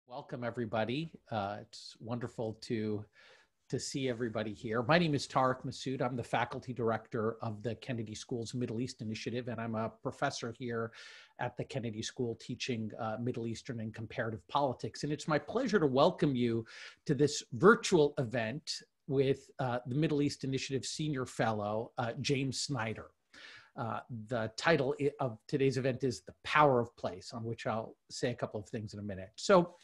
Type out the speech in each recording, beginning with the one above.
Welcome, everybody. It's wonderful to see everybody here. My name is Tarek Masoud. I'm the faculty director of the Kennedy School's Middle East Initiative, and I'm a professor here at the Kennedy School teaching Middle Eastern and comparative politics. And it's my pleasure to welcome you to this virtual event with the Middle East Initiative Senior Fellow, James Snyder. The title of today's event is The Power of Place, on which I'll say a couple of things in a minute. So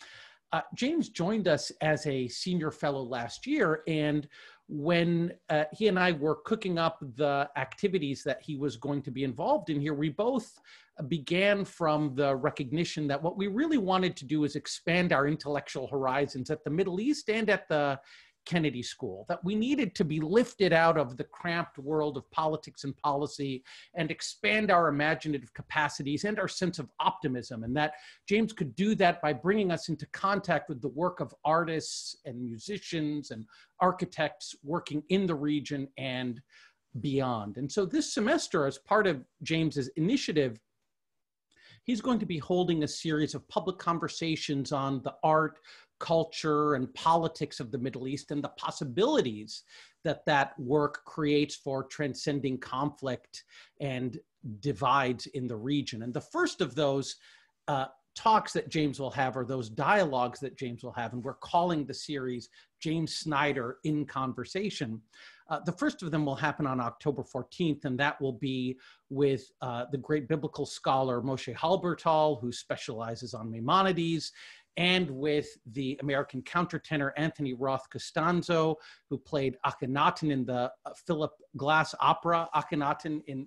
James joined us as a senior fellow last year, and when he and I were cooking up the activities that he was going to be involved in here, we both began from the recognition that what we really wanted to do is expand our intellectual horizons at the Middle East and at the Kennedy School, that we needed to be lifted out of the cramped world of politics and policy and expand our imaginative capacities and our sense of optimism, and that James could do that by bringing us into contact with the work of artists and musicians and architects working in the region and beyond. And so this semester, as part of James's initiative, he's going to be holding a series of public conversations on the art, culture, and politics of the Middle East and the possibilities that that work creates for transcending conflict and divides in the region. And the first of those talks that James will have, or those dialogues that James will have, and we're calling the series James Snyder in Conversation. The first of them will happen on October 14th, and that will be with the great biblical scholar Moshe Halbertal, who specializes on Maimonides, and with the American countertenor Anthony Roth Costanzo, who played Akhenaten in the Philip Glass opera Akhenaten in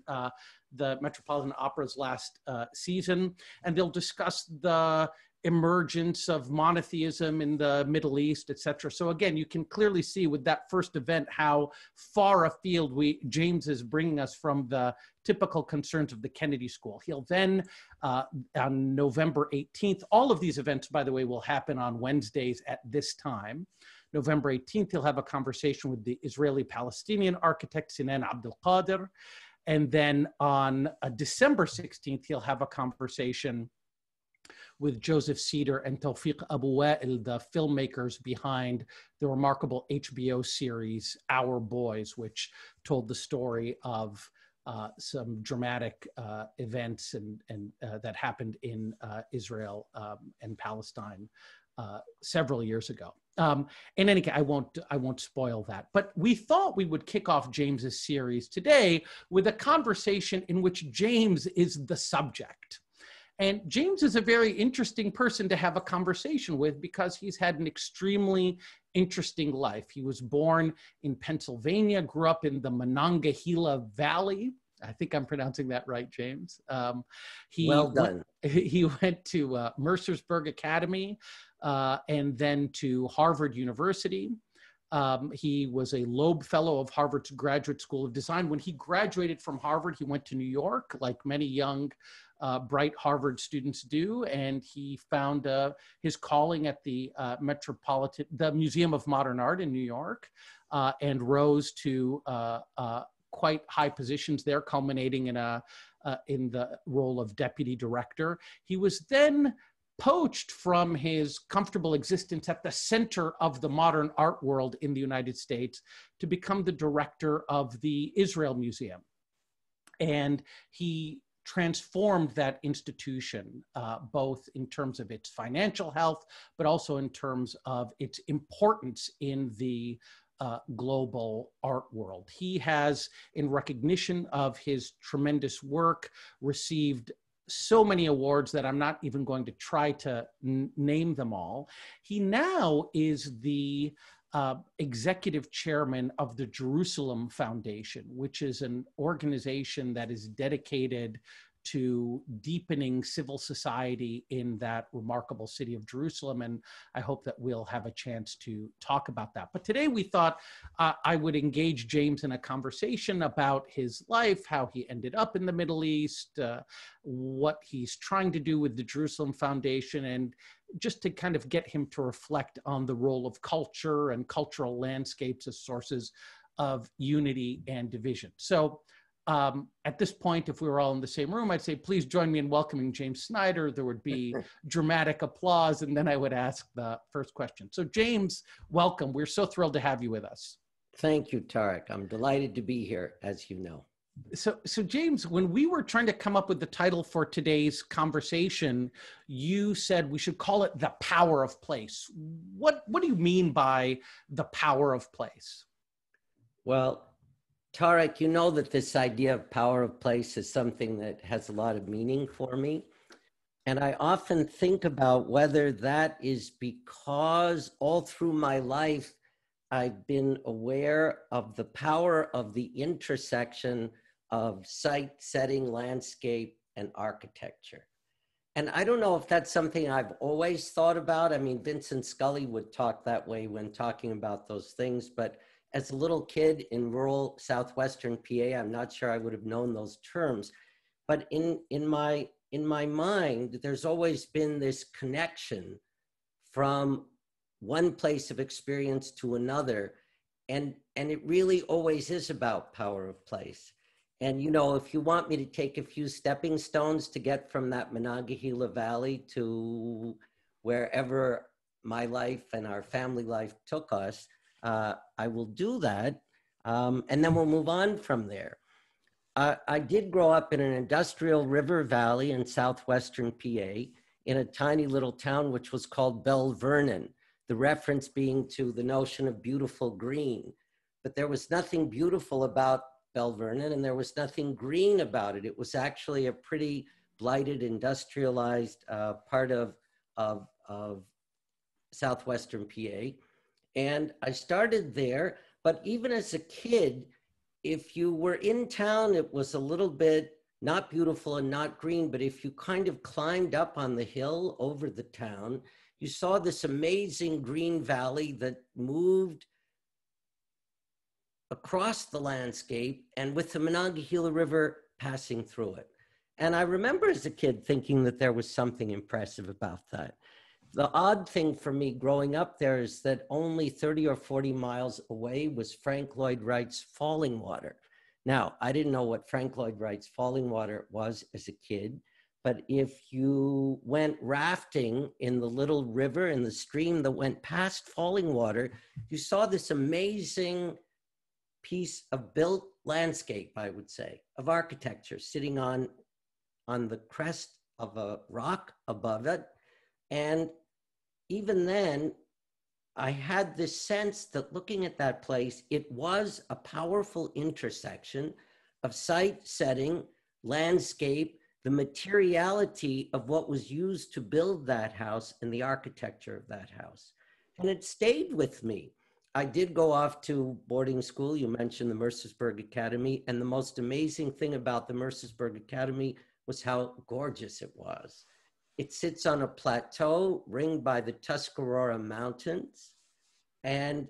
the Metropolitan Opera's last season. And they'll discuss the emergence of monotheism in the Middle East, etc. So again, you can clearly see with that first event how far afield James is bringing us from the typical concerns of the Kennedy School. He'll then, on November 18th, all of these events, by the way, will happen on Wednesdays at this time. November 18th, he'll have a conversation with the Israeli-Palestinian architect Sinan Abdel Qadir. And then on December 16th, he'll have a conversation with Joseph Cedar and Tawfiq Abu Wa'il, the filmmakers behind the remarkable HBO series Our Boys, which told the story of some dramatic events and that happened in Israel and Palestine several years ago. In any case, I won't spoil that. But we thought we would kick off James's series today with a conversation in which James is the subject. And James is a very interesting person to have a conversation with because he's had an extremely interesting life. He was born in Pennsylvania, grew up in the Monongahela Valley. I think I'm pronouncing that right, James. Well done. He went to Mercersburg Academy and then to Harvard University. He was a Loeb Fellow of Harvard's Graduate School of Design. When he graduated from Harvard, he went to New York, like many young bright Harvard students do, and he found his calling at the Museum of Modern Art in New York, and rose to quite high positions there, culminating in the role of deputy director. He was then poached from his comfortable existence at the center of the modern art world in the United States to become the director of the Israel Museum. And he transformed that institution, both in terms of its financial health, but also in terms of its importance in the global art world. He has, in recognition of his tremendous work, received so many awards that I'm not even going to try to name them all. He now is the executive chairman of the Jerusalem Foundation, which is an organization that is dedicated to deepening civil society in that remarkable city of Jerusalem. And I hope that we'll have a chance to talk about that. But today we thought I would engage James in a conversation about his life, how he ended up in the Middle East, what he's trying to do with the Jerusalem Foundation, and just to kind of get him to reflect on the role of culture and cultural landscapes as sources of unity and division. So at this point, if we were all in the same room, I'd say, please join me in welcoming James Snyder. There would be dramatic applause, and then I would ask the first question. So James, welcome. We're so thrilled to have you with us. Thank you, Tarek. I'm delighted to be here, as you know. So James, when we were trying to come up with the title for today's conversation, you said we should call it The Power of Place. What do you mean by the power of place? Well, Tarek, you know that this idea of power of place is something that has a lot of meaning for me. And I often think about whether that is because all through my life, I've been aware of the power of the intersection of site, setting, landscape, and architecture. And I don't know if that's something I've always thought about. I mean, Vincent Scully would talk that way when talking about those things, but as a little kid in rural southwestern PA, I'm not sure I would have known those terms. But in my mind, there's always been this connection from one place of experience to another. And it really always is about power of place. And, you know, if you want me to take a few stepping stones to get from that Monongahela Valley to wherever my life and our family life took us, I will do that. And then we'll move on from there. I did grow up in an industrial river valley in southwestern PA in a tiny little town which was called Belle Vernon, the reference being to the notion of beautiful green. But there was nothing beautiful about Belle Vernon, and there was nothing green about it. It was actually a pretty blighted, industrialized part of southwestern PA. And I started there, but even as a kid, if you were in town, it was a little bit not beautiful and not green, but if you kind of climbed up on the hill over the town, you saw this amazing green valley that moved across the landscape and with the Monongahela River passing through it. And I remember as a kid thinking that there was something impressive about that. The odd thing for me growing up there is that only 30 or 40 miles away was Frank Lloyd Wright's Falling Water. Now, I didn't know what Frank Lloyd Wright's Falling Water was as a kid, but if you went rafting in the little river, in the stream that went past Falling Water, you saw this amazing piece of built landscape, I would say, of architecture sitting on the crest of a rock above it. And even then, I had this sense that looking at that place, it was a powerful intersection of site, setting, landscape, the materiality of what was used to build that house and the architecture of that house. And it stayed with me. I did go off to boarding school. You mentioned the Mercersburg Academy. And the most amazing thing about the Mercersburg Academy was how gorgeous it was. It sits on a plateau ringed by the Tuscarora Mountains. And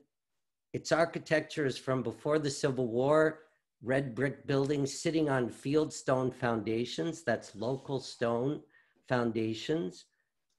its architecture is from before the Civil War, red brick buildings sitting on fieldstone foundations. That's local stone foundations.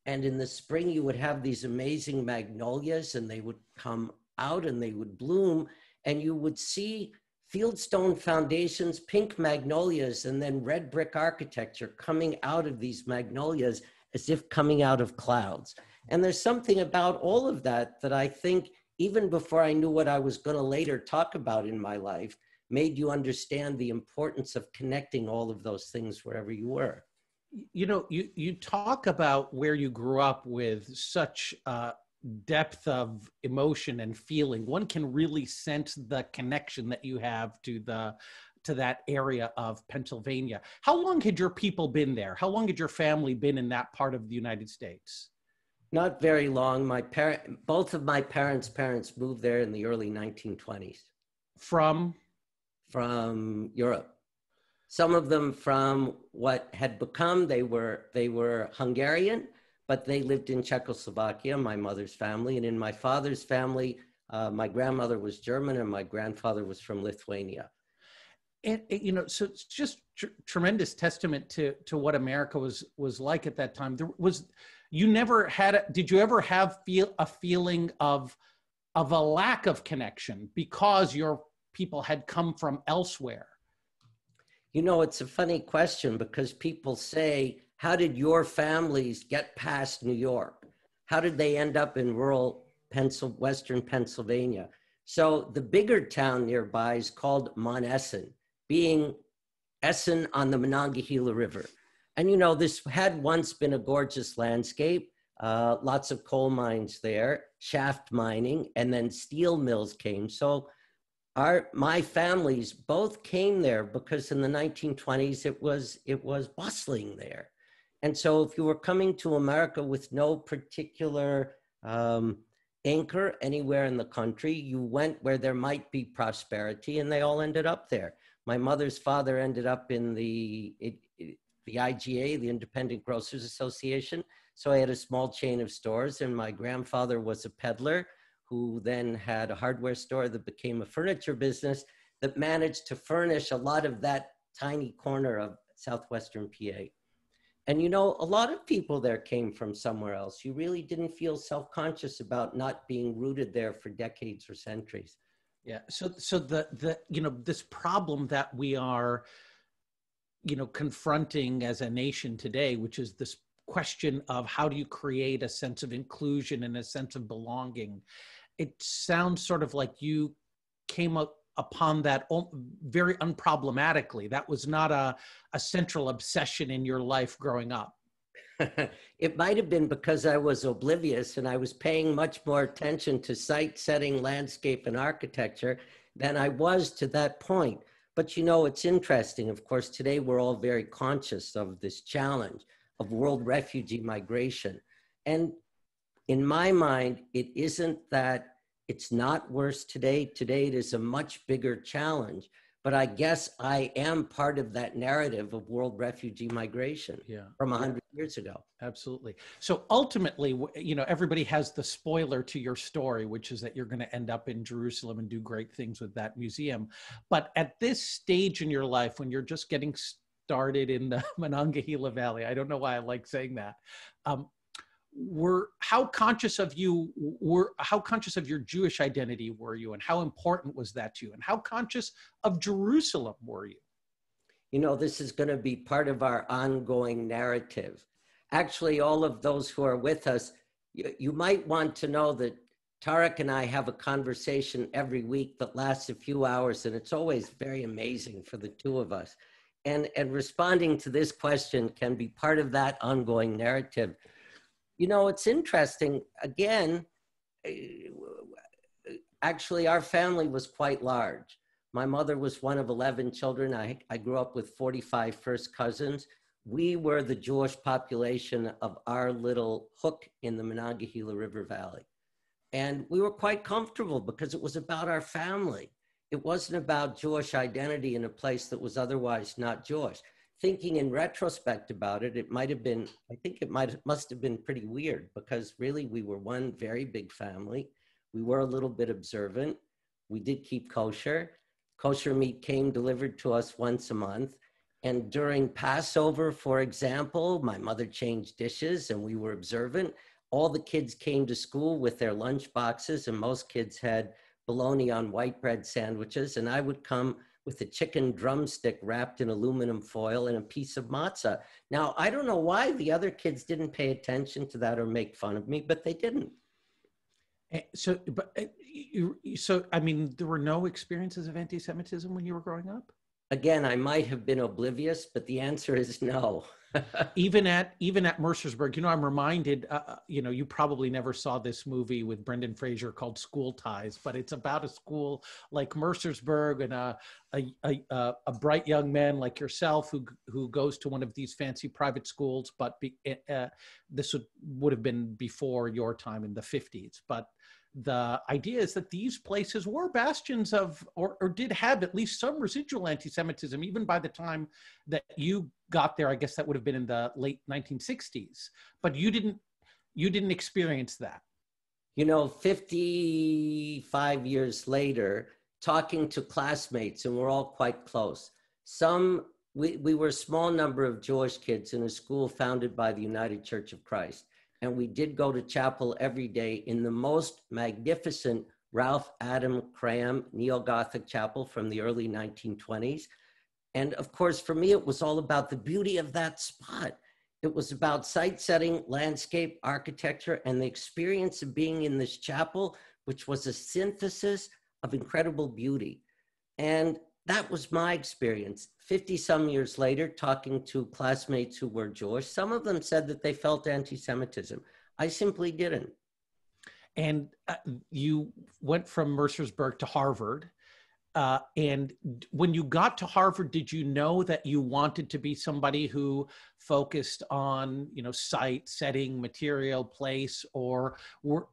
And in the spring, you would have these amazing magnolias, and they would come out and they would bloom, and you would see fieldstone foundations, pink magnolias, and then red brick architecture coming out of these magnolias as if coming out of clouds. And there's something about all of that that I think, even before I knew what I was going to later talk about in my life, made you understand the importance of connecting all of those things wherever you were. You know, you talk about where you grew up with such depth of emotion and feeling. One can really sense the connection that you have to that area of Pennsylvania. How long had your people been there? How long had your family been in that part of the United States? Not very long. Both of my parents' moved there in the early 1920s. From Europe. Some of them from what had become, they were Hungarian, but they lived in Czechoslovakia, my mother's family. And in my father's family, my grandmother was German and my grandfather was from Lithuania. And, you know, so it's just tremendous testament to what America was like at that time. Did you ever have a feeling of a lack of connection because your people had come from elsewhere? You know, it's a funny question because people say, how did your families get past New York? How did they end up in rural Western Pennsylvania? So the bigger town nearby is called Monessen, being Essen on the Monongahela River. And, you know, this had once been a gorgeous landscape, lots of coal mines there, shaft mining, and then steel mills came. So my families both came there because in the 1920s, it was bustling there. And so if you were coming to America with no particular anchor anywhere in the country, you went where there might be prosperity, and they all ended up there. My mother's father ended up in the IGA, the Independent Grocers Association. So I had a small chain of stores, and my grandfather was a peddler who then had a hardware store that became a furniture business that managed to furnish a lot of that tiny corner of southwestern PA. And you know, a lot of people there came from somewhere else. You really didn't feel self-conscious about not being rooted there for decades or centuries. Yeah. So the you know, this problem that we are, you know, confronting as a nation today, which is this question of how do you create a sense of inclusion and a sense of belonging. It sounds sort of like you came up upon that very unproblematically. That was not a central obsession in your life growing up. It might have been because I was oblivious and I was paying much more attention to site setting, landscape, and architecture than I was to that point. But you know, it's interesting. Of course, today we're all very conscious of this challenge of world refugee migration. And in my mind, it isn't that it's not worse today. Today, it is a much bigger challenge. But I guess I am part of that narrative of world refugee migration from 100 years ago. Absolutely. So ultimately, you know, everybody has the spoiler to your story, which is that you're going to end up in Jerusalem and do great things with that museum. But at this stage in your life, when you're just getting started in the Monongahela Valley, I don't know why I like saying that, how conscious of your Jewish identity were you, and how important was that to you, and how conscious of Jerusalem were you? You know, this is going to be part of our ongoing narrative. Actually, all of those who are with us, you might want to know that Tarek and I have a conversation every week that lasts a few hours, and it's always very amazing for the two of us. And responding to this question can be part of that ongoing narrative. You know, it's interesting. Again, actually, our family was quite large. My mother was one of 11 children. I grew up with 45 first cousins. We were the Jewish population of our little hook in the Monongahela River Valley. And we were quite comfortable because it was about our family. It wasn't about Jewish identity in a place that was otherwise not Jewish. Thinking in retrospect about it, it might have been, I think it must have been pretty weird because really we were one very big family. We were a little bit observant. We did keep kosher. Kosher meat came delivered to us once a month. And during Passover, for example, my mother changed dishes and we were observant. All the kids came to school with their lunch boxes, and most kids had bologna on white bread sandwiches. And I would come with a chicken drumstick wrapped in aluminum foil and a piece of matzah. Now, I don't know why the other kids didn't pay attention to that or make fun of me, but they didn't. So, I mean, there were no experiences of anti-Semitism when you were growing up? Again, I might have been oblivious, but the answer is no. even at Mercersburg, you know, I'm reminded, you know, you probably never saw this movie with Brendan Fraser called School Ties, but it's about a school like Mercersburg and a bright young man like yourself who goes to one of these fancy private schools. But this would have been before your time in the 50s. But the idea is that these places were bastions of, or did have at least some residual anti-Semitism, even by the time that you got there. I guess that would have been in the late 1960s, but you didn't experience that. You know, 55 years later, talking to classmates, and we're all quite close. We were a small number of Jewish kids in a school founded by the United Church of Christ. And we did go to chapel every day in the most magnificent Ralph Adam Cram neo-Gothic chapel from the early 1920s. And of course, for me, it was all about the beauty of that spot. It was about site setting, landscape, architecture, and the experience of being in this chapel, which was a synthesis of incredible beauty. And that was my experience. 50 some years later, talking to classmates who were Jewish, some of them said that they felt anti-Semitism. I simply didn't. And you went from Mercersburg to Harvard. And when you got to Harvard, did you know that you wanted to be somebody who focused on, site, setting, material, place, or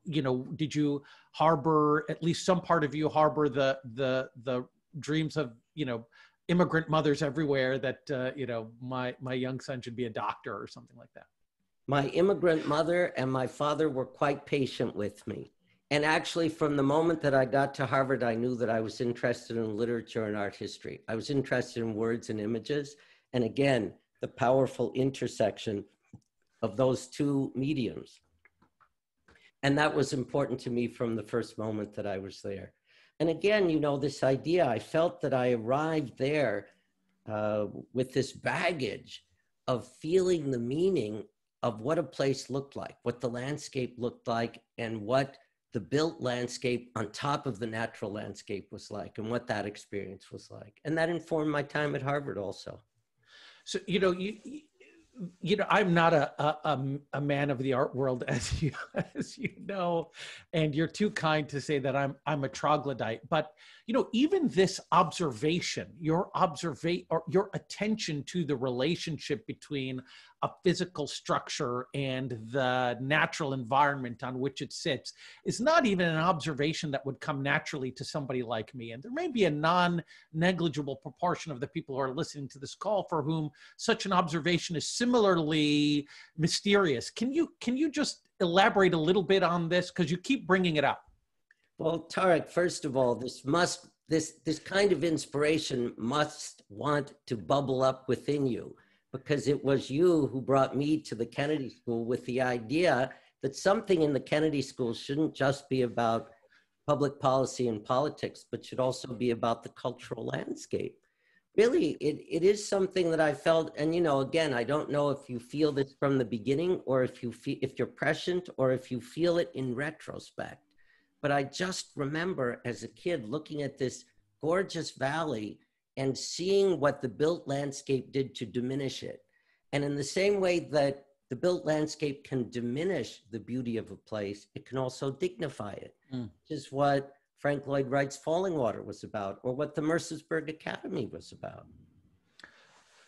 did you harbor, at least some part of you harbor the dreams of, immigrant mothers everywhere that, my young son should be a doctor or something like that? My immigrant mother and my father were quite patient with me. And actually, from the moment that I got to Harvard, I knew that I was interested in literature and art history. I was interested in words and images. And again, the powerful intersection of those two mediums. And that was important to me from the first moment that I was there. And again, this idea, I felt that I arrived there with this baggage of feeling the meaning of what a place looked like, what the landscape looked like, and what the built landscape on top of the natural landscape was like, and what that experience was like. And that informed my time at Harvard also. So, I'm not a man of the art world, as you know, and you're too kind to say that I'm a troglodyte. But even this observation, your attention to the relationship between a physical structure and the natural environment on which it sits is not even an observation that would come naturally to somebody like me. And there may be a non-negligible proportion of the people who are listening to this call for whom such an observation is similarly mysterious. Can you just elaborate a little bit on this? Because you keep bringing it up. Well, Tarek, first of all, this kind of inspiration must want to bubble up within you, because it was you who brought me to the Kennedy School with the idea that something in the Kennedy School shouldn't just be about public policy and politics, but should also be about the cultural landscape. Really, it is something that I felt, and again, I don't know if you feel this from the beginning, or if you're prescient, or if you feel it in retrospect. But I just remember as a kid looking at this gorgeous valley and seeing what the built landscape did to diminish it. And in the same way that the built landscape can diminish the beauty of a place, it can also dignify it, which is what Frank Lloyd Wright's Falling Water was about, or what the Mercersburg Academy was about.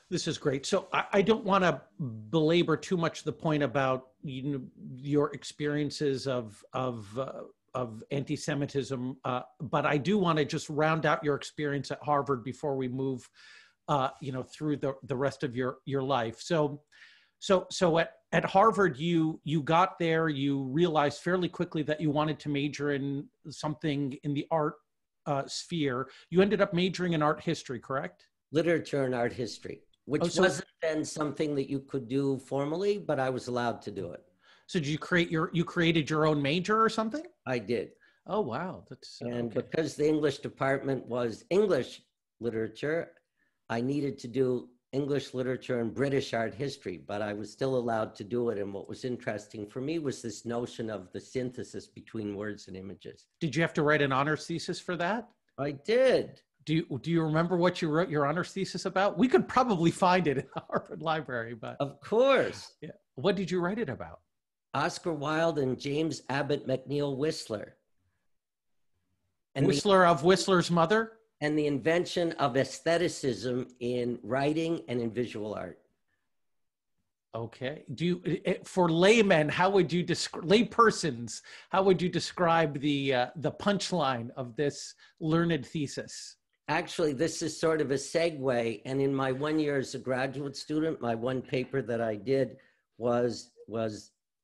This is great. So I don't want to belabor too much the point about your experiences of anti-Semitism, but I do want to just round out your experience at Harvard before we move, through the rest of your life. So at Harvard, you got there, you realized fairly quickly that you wanted to major in something in the art sphere. You ended up majoring in art history, correct? Literature and art history, which wasn't then something that you could do formally, but I was allowed to do it. So did you created your own major or something? I did. Oh, wow. And okay. Because the English department was English literature, I needed to do English literature and British art history, but I was still allowed to do it. And what was interesting for me was this notion of the synthesis between words and images. Did you have to write an honors thesis for that? I did. Do you remember what you wrote your honors thesis about? We could probably find it in the Harvard Library, but. Of course. Yeah. What did you write it about? Oscar Wilde and James Abbott McNeill Whistler. And Whistler of Whistler's mother? And the invention of aestheticism in writing and in visual art. Okay. For laymen, how would you laypersons, how would you describe the punchline of this learned thesis? Actually, this is sort of a segue. And in my 1 year as a graduate student, my one paper that I did was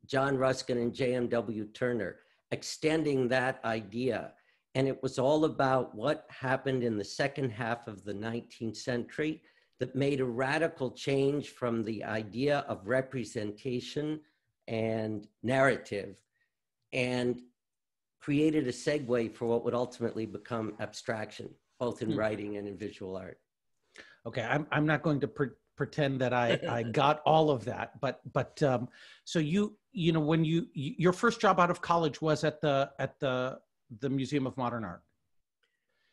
John Ruskin and J.M.W. Turner, extending that idea. And it was all about what happened in the second half of the 19th century that made a radical change from the idea of representation and narrative, and created a segue for what would ultimately become abstraction, both in writing and in visual art. Okay, I'm not going to pretend that I got all of that, but so you know when your first job out of college was at the Museum of Modern Art.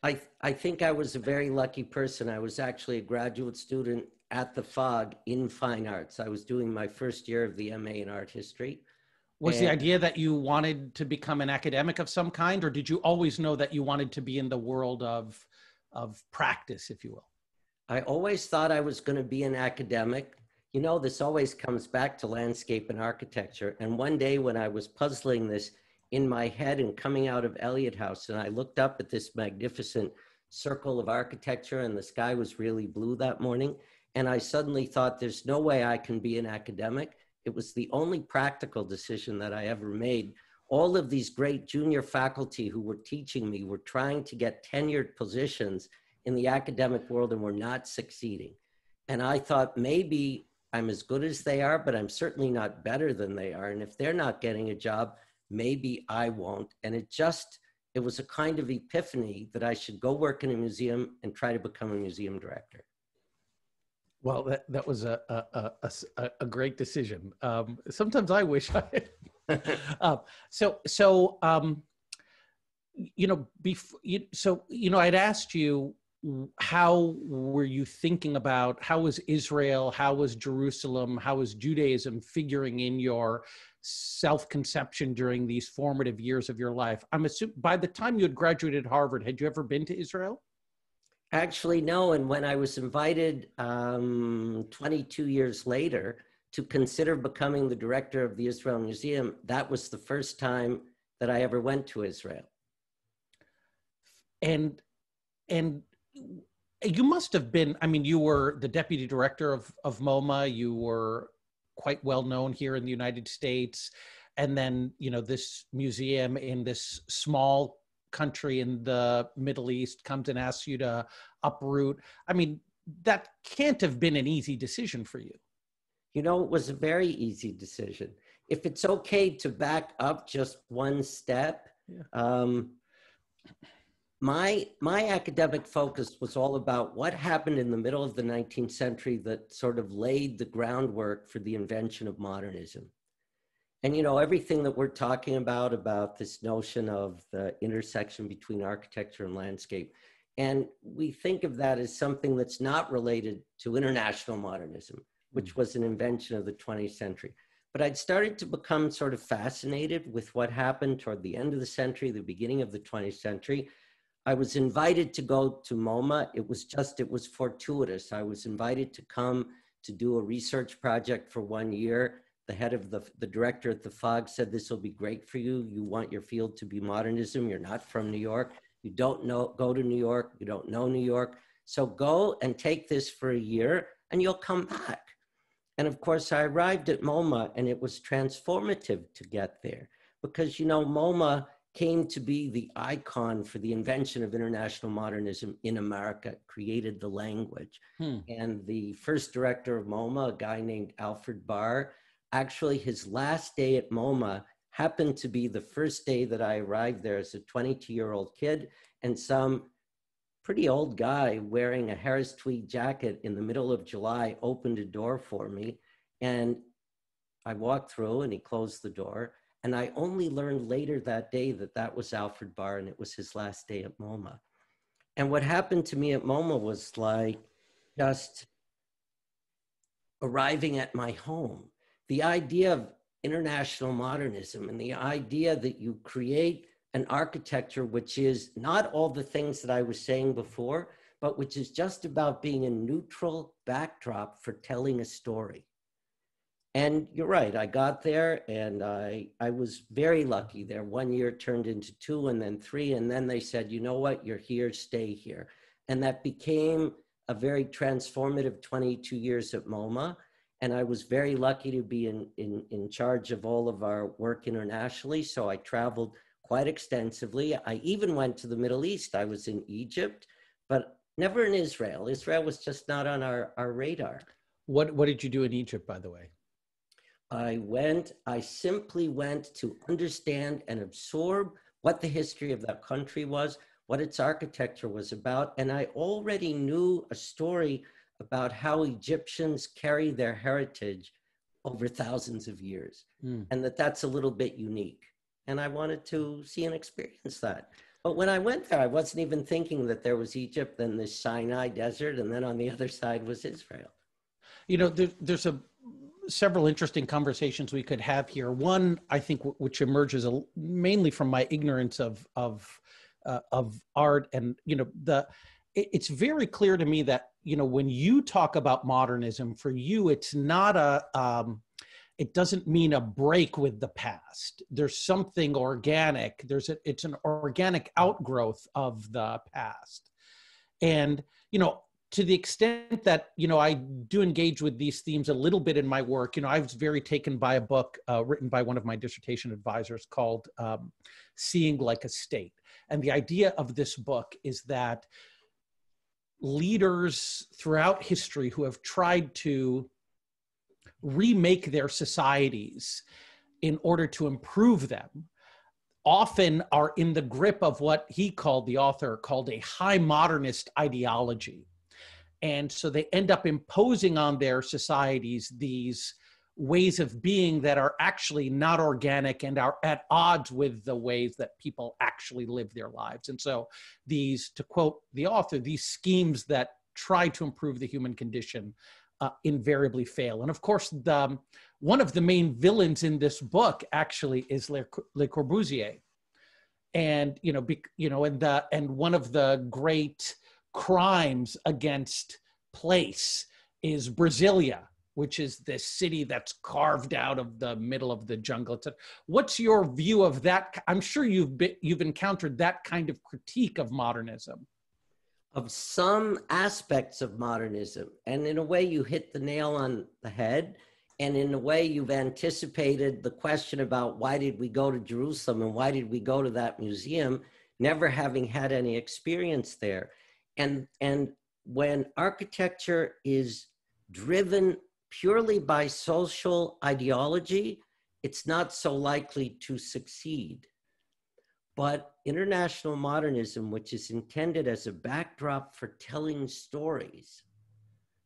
I think I was a very lucky person. I was actually a graduate student at the FOG in fine arts. I was doing my first year of the MA in art history. Was the idea that you wanted to become an academic of some kind, or did you always know that you wanted to be in the world of practice, if you will? I always thought I was going to be an academic. You know, this always comes back to landscape and architecture. And one day when I was puzzling this in my head and coming out of Eliot House, and I looked up at this magnificent circle of architecture, and the sky was really blue that morning. And I suddenly thought, there's no way I can be an academic. It was the only practical decision that I ever made. All of these great junior faculty who were teaching me were trying to get tenured positions in the academic world and were not succeeding. And I thought, maybe I'm as good as they are, but I'm certainly not better than they are. And if they're not getting a job, maybe I won't. And it was a kind of epiphany that I should go work in a museum and try to become a museum director. Well, that was a great decision. Sometimes I wish I had. You know, I'd asked you, how were you thinking about, how was Israel, how was Jerusalem, how was Judaism figuring in your self-conception during these formative years of your life? I'm assuming by the time you had graduated Harvard, had you ever been to Israel? Actually, no. And when I was invited 22 years later to consider becoming the director of the Israel Museum, that was the first time that I ever went to Israel. And you must have been, I mean, you were the deputy director of MoMA. You were quite well known here in the United States. And then, you know, this museum in this small country in the Middle East comes and asks you to uproot. I mean, that can't have been an easy decision for you. You know, it was a very easy decision. If it's okay to back up just one step, yeah. My academic focus was all about what happened in the middle of the 19th century that sort of laid the groundwork for the invention of modernism. And, you know, everything that we're talking about this notion of the intersection between architecture and landscape, and we think of that as something that's not related to international modernism, which was an invention of the 20th century. But I'd started to become sort of fascinated with what happened toward the end of the century, the beginning of the 20th century. I was invited to go to MoMA. It was fortuitous. I was invited to come to do a research project for 1 year. The head of the director at the FOG said, this will be great for you. You want your field to be modernism. You're not from New York. You don't go to New York. You don't know New York. So go and take this for a year and you'll come back. And of course, I arrived at MoMA and it was transformative to get there because, you know, MoMA came to be the icon for the invention of international modernism in America, created the language. And the first director of MoMA, a guy named Alfred Barr, actually his last day at MoMA happened to be the first day that I arrived there as a 22-year-old kid, and some pretty old guy wearing a Harris tweed jacket in the middle of July opened a door for me. And I walked through and he closed the door. And I only learned later that day that that was Alfred Barr and it was his last day at MoMA. And what happened to me at MoMA was like just arriving at my home. The idea of international modernism and the idea that you create an architecture which is not all the things that I was saying before, but which is just about being a neutral backdrop for telling a story. And you're right, I got there and I was very lucky there. 1 year turned into 2 and then 3. And then they said, you know what, you're here, stay here. And that became a very transformative 22 years at MoMA. And I was very lucky to be in charge of all of our work internationally. So I traveled quite extensively. I even went to the Middle East. I was in Egypt, but never in Israel. Israel was just not on our radar. What did you do in Egypt, by the way? I simply went to understand and absorb what the history of that country was, what its architecture was about. And I already knew a story about how Egyptians carry their heritage over thousands of years, and that's a little bit unique. And I wanted to see and experience that. But when I went there, I wasn't even thinking that there was Egypt, then the Sinai desert, and then on the other side was Israel. You know, there's several interesting conversations we could have here. One, I think, which emerges mainly from my ignorance of art, and it's very clear to me that when you talk about modernism, for you, it's not it doesn't mean a break with the past. There's something organic. It's an organic outgrowth of the past, and to the extent that, I do engage with these themes a little bit in my work, I was very taken by a book written by one of my dissertation advisors called Seeing Like a State. And the idea of this book is that leaders throughout history who have tried to remake their societies in order to improve them often are in the grip of what the author called a high modernist ideology. And so they end up imposing on their societies these ways of being that are actually not organic and are at odds with the ways that people actually live their lives. And so these, to quote the author, these schemes that try to improve the human condition invariably fail. And of course, one of the main villains in this book actually is Le Corbusier. And, and one of the great crimes against place is Brasilia, which is this city that's carved out of the middle of the jungle. What's your view of that? I'm sure you've encountered that kind of critique of modernism. Of some aspects of modernism. And in a way, you hit the nail on the head. And in a way, you've anticipated the question about why did we go to Jerusalem and why did we go to that museum, never having had any experience there. And when architecture is driven purely by social ideology, it's not so likely to succeed. But international modernism, which is intended as a backdrop for telling stories,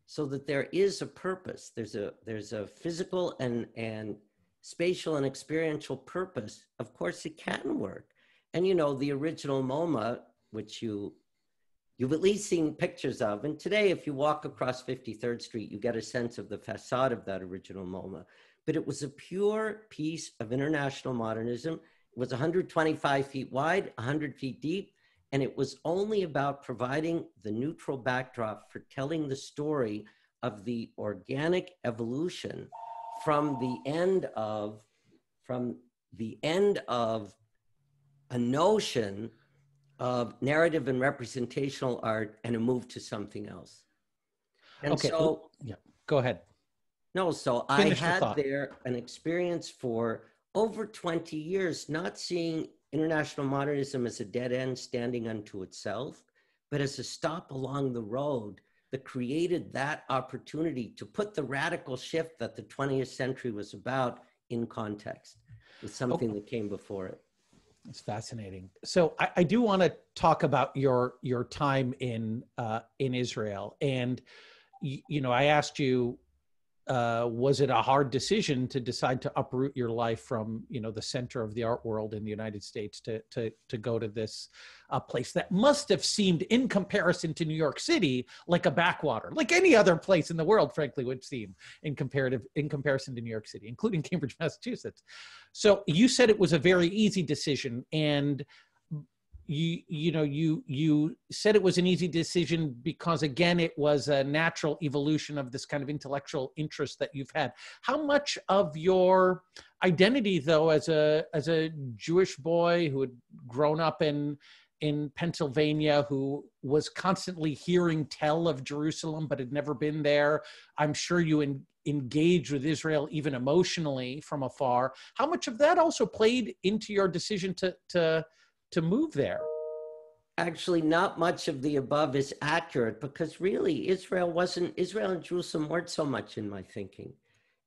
so that there is a purpose, there's a physical and spatial and experiential purpose, of course it can work. And the original MoMA, which you've at least seen pictures of. And today, if you walk across 53rd Street, you get a sense of the facade of that original MoMA. But it was a pure piece of international modernism. It was 125 feet wide, 100 feet deep, and it was only about providing the neutral backdrop for telling the story of the organic evolution from the end of a notion of narrative and representational art and a move to something else. And okay. So, yeah, go ahead. No, so I had there an experience for over 20 years, not seeing international modernism as a dead end standing unto itself, but as a stop along the road that created that opportunity to put the radical shift that the 20th century was about in context with something that came before it. It's fascinating. So I do want to talk about your time in Israel, and I asked you, was it a hard decision to decide to uproot your life from the center of the art world in the United States to go to this place that must have seemed, in comparison to New York City, like a backwater, like any other place in the world, frankly, would seem in comparison to New York City, including Cambridge, Massachusetts. So you said it was a very easy decision, and you said it was an easy decision because, again, it was a natural evolution of this kind of intellectual interest that you've had. How much of your identity, though, as a Jewish boy who had grown up in Pennsylvania, who was constantly hearing tell of Jerusalem but had never been there, I'm sure you engaged with Israel even emotionally from afar. How much of that also played into your decision to move there? Actually, not much of the above is accurate, because really Israel and Jerusalem weren't so much in my thinking.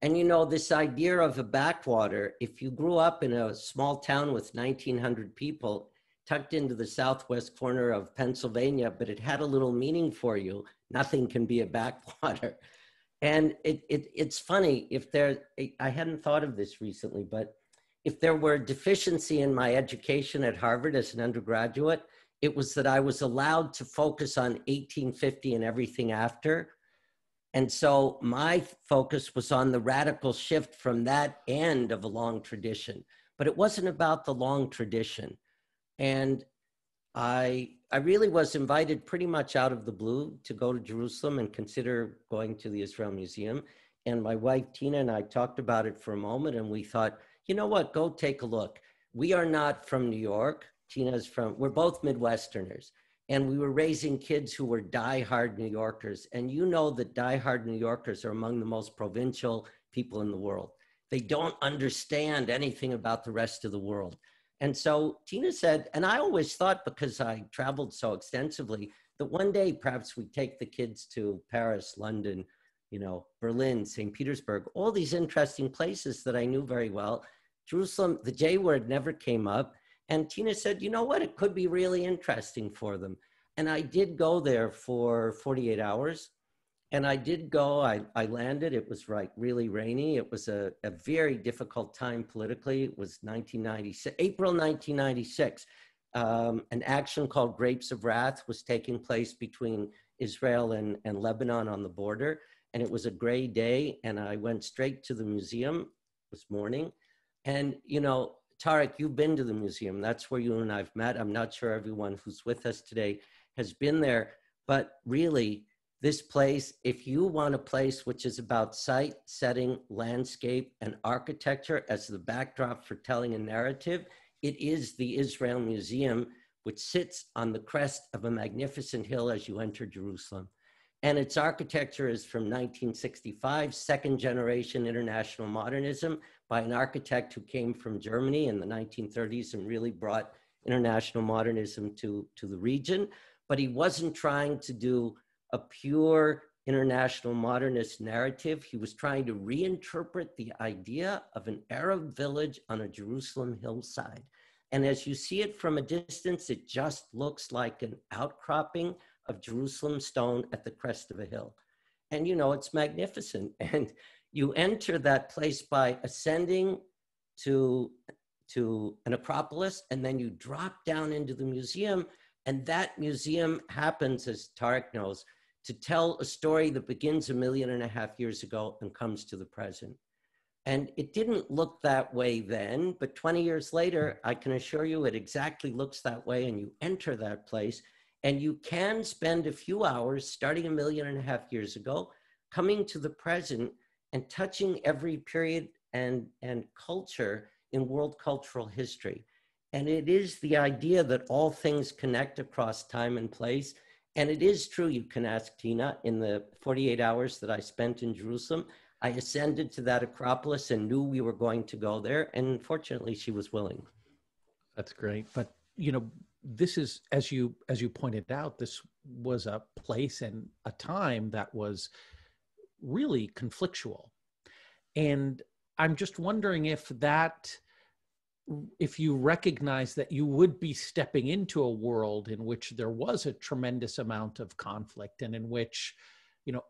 And this idea of a backwater, if you grew up in a small town with 1,900 people tucked into the southwest corner of Pennsylvania, but it had a little meaning for you, nothing can be a backwater. And it's funny, I hadn't thought of this recently, but if there were a deficiency in my education at Harvard as an undergraduate, it was that I was allowed to focus on 1850 and everything after. And so my focus was on the radical shift from that end of a long tradition, but it wasn't about the long tradition. And I really was invited pretty much out of the blue to go to Jerusalem and consider going to the Israel Museum. And my wife, Tina, and I talked about it for a moment, and we thought, you know what, go take a look. We are not from New York. We're both Midwesterners. And we were raising kids who were diehard New Yorkers. And you know that diehard New Yorkers are among the most provincial people in the world. They don't understand anything about the rest of the world. And so Tina said, and I always thought, because I traveled so extensively, that one day perhaps we'd take the kids to Paris, London, Berlin, St. Petersburg, all these interesting places that I knew very well. Jerusalem, the J word never came up. And Tina said, you know what, it could be really interesting for them. And I did go there for 48 hours. And I did go, I landed, it was really rainy. It was a very difficult time politically. It was April 1996. An action called Grapes of Wrath was taking place between Israel and Lebanon on the border. And it was a gray day. And I went straight to the museum this morning. And, Tarek, you've been to the museum. That's where you and I've met. I'm not sure everyone who's with us today has been there, but really, this place, if you want a place which is about site, setting, landscape, and architecture as the backdrop for telling a narrative, it is the Israel Museum, which sits on the crest of a magnificent hill as you enter Jerusalem. And its architecture is from 1965, second generation international modernism by an architect who came from Germany in the 1930s and really brought international modernism to the region. But he wasn't trying to do a pure international modernist narrative. He was trying to reinterpret the idea of an Arab village on a Jerusalem hillside. And as you see it from a distance, it just looks like an outcropping of Jerusalem stone at the crest of a hill. And it's magnificent. And you enter that place by ascending to an Acropolis, and then you drop down into the museum. And that museum happens, as Tarek knows, to tell a story that begins 1.5 million years ago and comes to the present. And it didn't look that way then, but 20 years later, I can assure you it exactly looks that way. And you enter that place, and you can spend a few hours starting 1.5 million years ago, coming to the present and touching every period and culture in world cultural history. And it is the idea that all things connect across time and place. And it is true, you can ask Tina, in the 48 hours that I spent in Jerusalem, I ascended to that Acropolis and knew we were going to go there. And fortunately, she was willing. That's great. But, this is, as you pointed out, this was a place and a time that was really conflictual. And I'm just wondering if you recognize that you would be stepping into a world in which there was a tremendous amount of conflict and in which,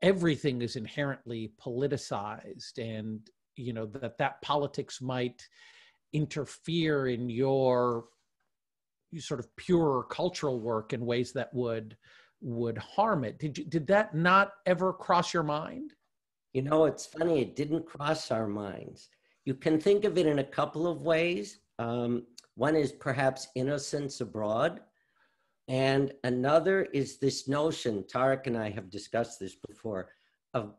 everything is inherently politicized, and, that politics might interfere in your sort of pure cultural work in ways that would harm it. Did that not ever cross your mind? It's funny, it didn't cross our minds. You can think of it in a couple of ways. One is perhaps innocence abroad. And another is this notion, Tarek and I have discussed this before, of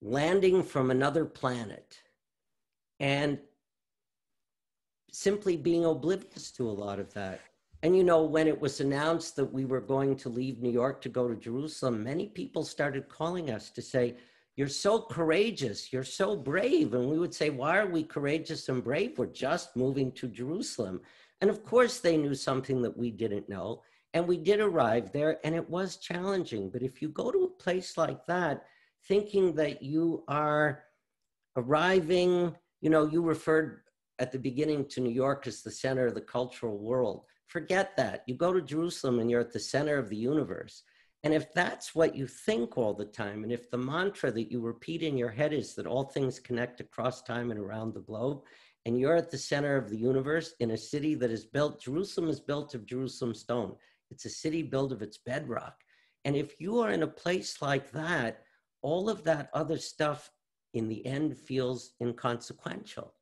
landing from another planet and simply being oblivious to a lot of that. And when it was announced that we were going to leave New York to go to Jerusalem, many people started calling us to say, "You're so courageous, you're so brave." And we would say, "Why are we courageous and brave? We're just moving to Jerusalem." And of course they knew something that we didn't know. And we did arrive there, and it was challenging. But if you go to a place like that, thinking that you are arriving, you referred at the beginning to New York as the center of the cultural world. Forget that. You go to Jerusalem and you're at the center of the universe. And if that's what you think all the time, and if the mantra that you repeat in your head is that all things connect across time and around the globe, and you're at the center of the universe in a city that is built, Jerusalem is built of Jerusalem stone. It's a city built of its bedrock. And if you are in a place like that, all of that other stuff in the end feels inconsequential.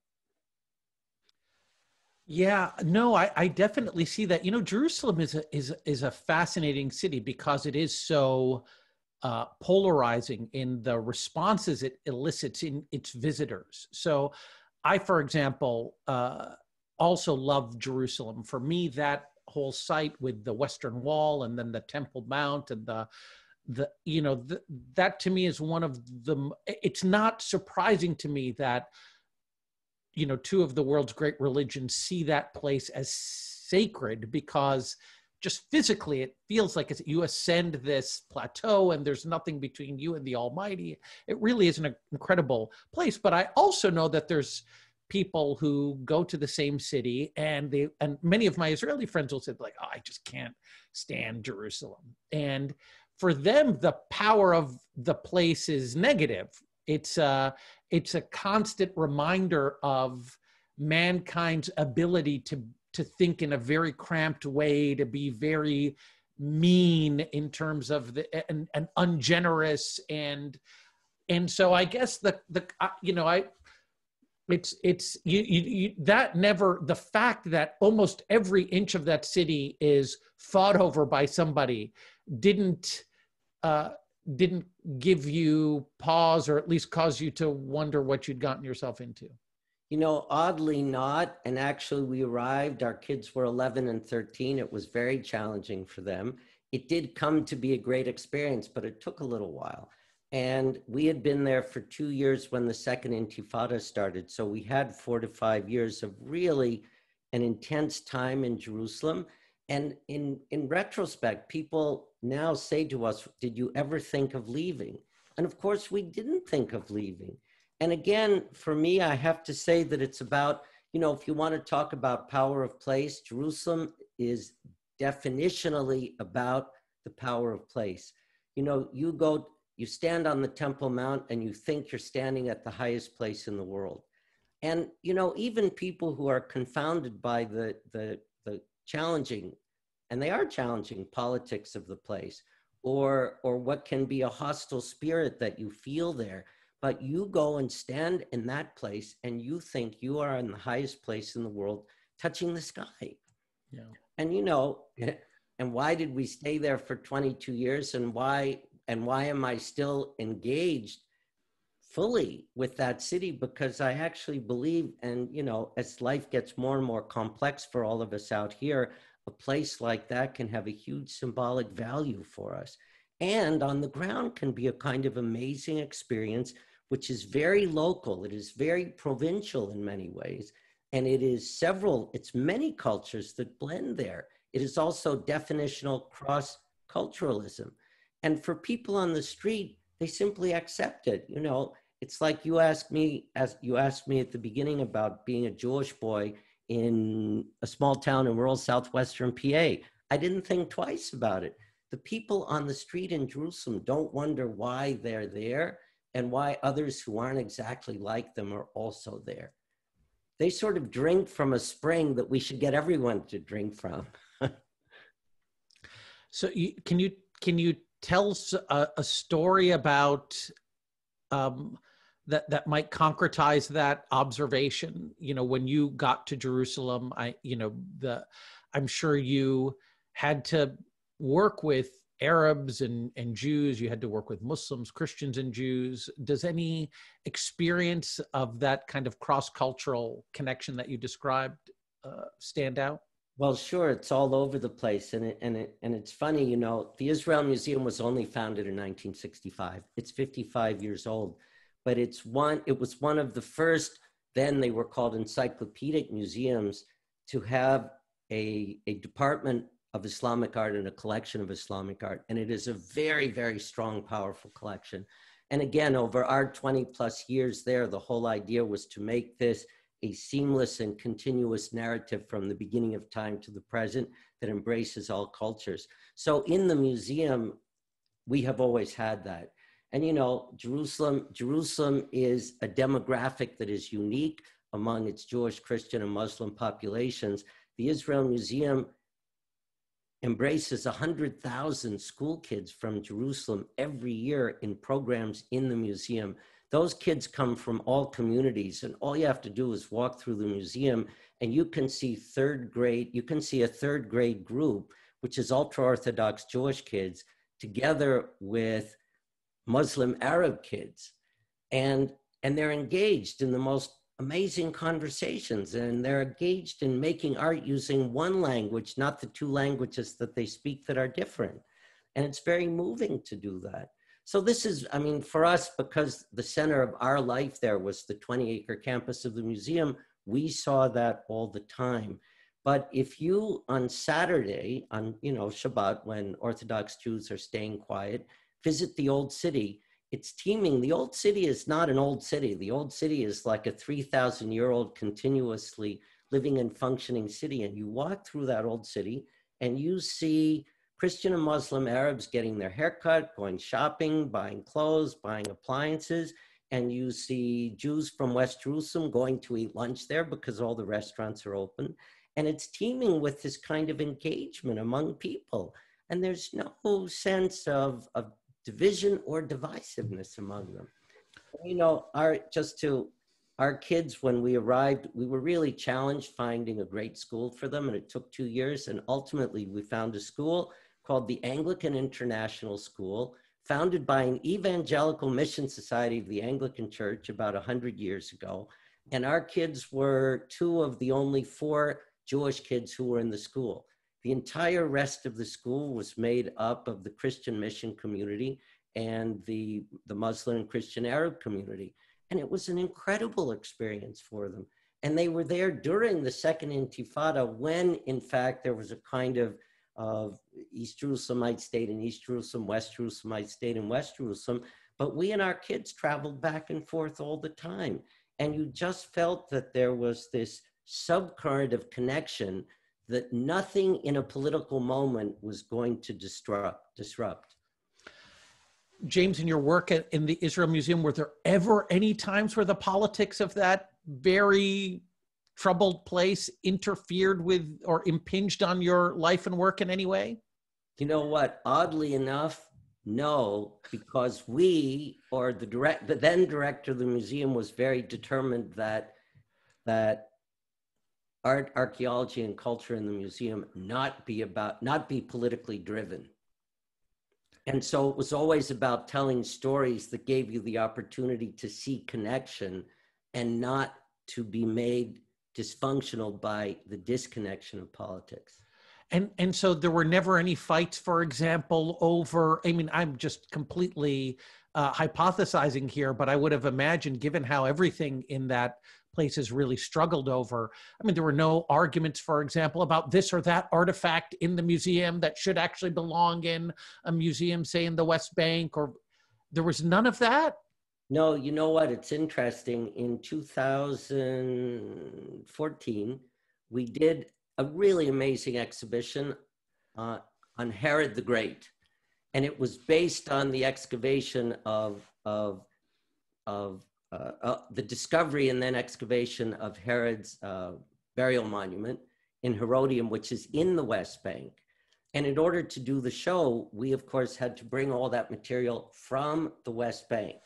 Yeah, no, I definitely see that. You know, Jerusalem is a fascinating city because it is so polarizing in the responses it elicits in its visitors. So I, for example, also love Jerusalem. For me, that whole site with the Western Wall and then the Temple Mount and that to me is one of the, it's not surprising to me that, you know, two of the world's great religions see that place as sacred, because just physically it feels like you ascend this plateau and there's nothing between you and the Almighty. It really is an incredible place. But I also know that there's people who go to the same city, and many of my Israeli friends will say, like, oh, I just can't stand Jerusalem. And for them, the power of the place is negative. It's a constant reminder of mankind's ability to think in a very cramped way, to be very mean in terms of and ungenerous, and so I guess the fact that almost every inch of that city is fought over by somebody didn't give you pause, or at least cause you to wonder what you'd gotten yourself into? You know, oddly not. And actually, we arrived, our kids were 11 and 13. It was very challenging for them. It did come to be a great experience, but it took a little while. And we had been there for 2 years when the second Intifada started. So we had 4 to 5 years of really an intense time in Jerusalem. And in retrospect, people now say to us, did you ever think of leaving? And of course, we didn't think of leaving. And again, for me, I have to say that it's about, you know, if you want to talk about power of place, Jerusalem is definitionally about the power of place. You know, you stand on the Temple Mount and you think you're standing at the highest place in the world. And, you know, even people who are confounded by the challenging, and they are challenging, politics of the place, or what can be a hostile spirit that you feel there, but you go and stand in that place and you think you are in the highest place in the world, touching the sky. Yeah. And, you know, and why did we stay there for 22 years, and why am I still engaged fully with that city? Because I actually believe, and, you know, as life gets more and more complex for all of us out here, a place like that can have a huge symbolic value for us. And on the ground can be a kind of amazing experience, which is very local. It is very provincial in many ways. And it's many cultures that blend there. It is also definitional cross-culturalism. And for people on the street, they simply accept it. You know, it's like you asked me at the beginning about being a Jewish boy in a small town in rural southwestern PA. I didn't think twice about it. The people on the street in Jerusalem don't wonder why they're there and why others who aren't exactly like them are also there. They sort of drink from a spring that we should get everyone to drink from. So can you tell us a story about that might concretize that observation? You know, when you got to Jerusalem, I'm sure you had to work with Arabs and Jews. You had to work with Muslims, Christians, and Jews. Does any experience of that kind of cross-cultural connection that you described stand out? Well, sure. It's all over the place. And it's funny, you know, the Israel Museum was only founded in 1965. It's 55 years old, but it was one of the first, then they were called encyclopedic museums, to have a department of Islamic art and a collection of Islamic art. And it is a very, very strong, powerful collection. And again, over our 20 plus years there, the whole idea was to make this a seamless and continuous narrative from the beginning of time to the present that embraces all cultures. So in the museum, we have always had that. And you know, Jerusalem is a demographic that is unique among its Jewish, Christian, and Muslim populations. The Israel Museum embraces 100,000 school kids from Jerusalem every year in programs in the museum. Those kids come from all communities, and all you have to do is walk through the museum and you can see a third grade group, which is ultra-Orthodox Jewish kids, together with Muslim Arab kids. And they're engaged in the most amazing conversations, and they're engaged in making art using one language, not the two languages that they speak that are different. And it's very moving to do that. So this is, I mean, for us, because the center of our life there was the 20-acre campus of the museum, we saw that all the time. But if you, on Saturday, on, you know, Shabbat, when Orthodox Jews are staying quiet, visit the old city, it's teeming. The old city is not an old city. The old city is like a 3,000-year-old continuously living and functioning city. And you walk through that old city and you see Christian and Muslim Arabs getting their haircut, going shopping, buying clothes, buying appliances. And you see Jews from West Jerusalem going to eat lunch there because all the restaurants are open. And it's teeming with this kind of engagement among people. And there's no sense of division or divisiveness among them. You know, our kids, when we arrived, we were really challenged finding a great school for them, and it took 2 years. And ultimately, we found a school called the Anglican International School, founded by an evangelical mission society of the Anglican Church about 100 years ago. And our kids were 2 of the only 4 Jewish kids who were in the school. The entire rest of the school was made up of the Christian mission community and the Muslim and Christian Arab community. And it was an incredible experience for them. And they were there during the Second Intifada when, in fact, there was a kind of East Jerusalemite state in East Jerusalem, West Jerusalemite state in West Jerusalem. But we and our kids traveled back and forth all the time. And you just felt that there was this subcurrent of connection that nothing in a political moment was going to disrupt. James, in your work in the Israel Museum, were there ever any times where the politics of that very troubled place interfered with or impinged on your life and work in any way? You know what? Oddly enough, no, because we, or the then director of the museum, was very determined that art, archaeology, and culture in the museum not be politically driven. And so it was always about telling stories that gave you the opportunity to see connection and not to be made dysfunctional by the disconnection of politics. And so there were never any fights, for example, over, I mean, I'm just completely hypothesizing here, but I would have imagined, given how everything in that place has really struggled over, I mean, there were no arguments, for example, about this or that artifact in the museum that should actually belong in a museum, say in the West Bank, or there was none of that? No, you know what? It's interesting. In 2014, we did a really amazing exhibition on Herod the Great. And it was based on the excavation of the discovery and then excavation of Herod's burial monument in Herodium, which is in the West Bank. And in order to do the show, we, of course, had to bring all that material from the West Bank.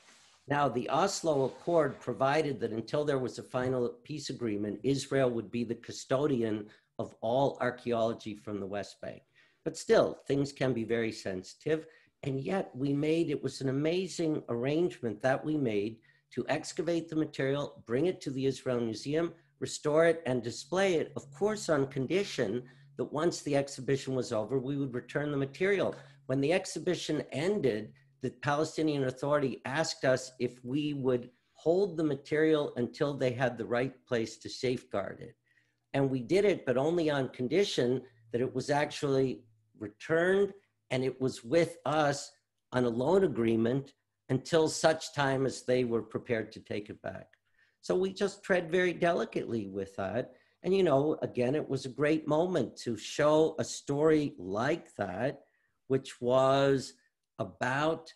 Now, the Oslo Accord provided that until there was a final peace agreement, Israel would be the custodian of all archaeology from the West Bank. But still, things can be very sensitive. And yet it was an amazing arrangement that we made to excavate the material, bring it to the Israel Museum, restore it, and display it, of course, on condition that once the exhibition was over, we would return the material. When the exhibition ended, the Palestinian Authority asked us if we would hold the material until they had the right place to safeguard it. And we did it, but only on condition that it was actually returned and it was with us on a loan agreement until such time as they were prepared to take it back. So we just tread very delicately with that. And, you know, again, it was a great moment to show a story like that, which was about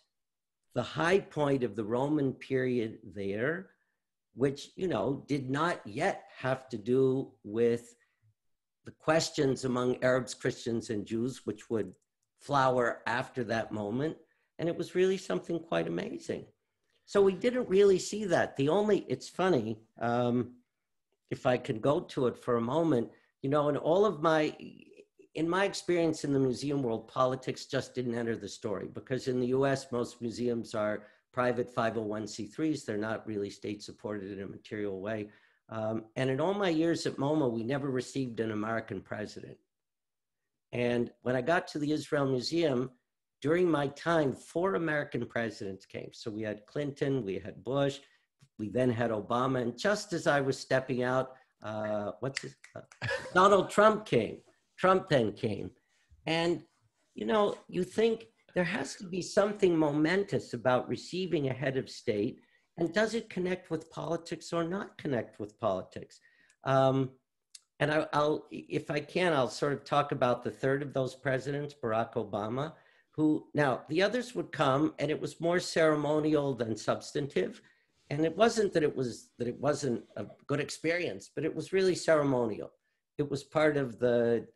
the high point of the Roman period there, which, you know, did not yet have to do with the questions among Arabs, Christians, and Jews, which would flower after that moment. And it was really something quite amazing. So we didn't really see that. It's funny, if I could go to it for a moment, you know, in my experience in the museum world, politics just didn't enter the story, because in the US, most museums are private 501c3s. They're not really state supported in a material way. And in all my years at MoMA, we never received an American president. And when I got to the Israel Museum, during my time, 4 American presidents came. So we had Clinton, we had Bush, we then had Obama. And just as I was stepping out, Donald Trump came. Trump then came. And, you know, you think there has to be something momentous about receiving a head of state. And does it connect with politics or not connect with politics? And I'll, if I can, I'll sort of talk about the third of those presidents, Barack Obama, who, now the others would come and it was more ceremonial than substantive. And it wasn't that it wasn't a good experience, but it was really ceremonial. It was part of the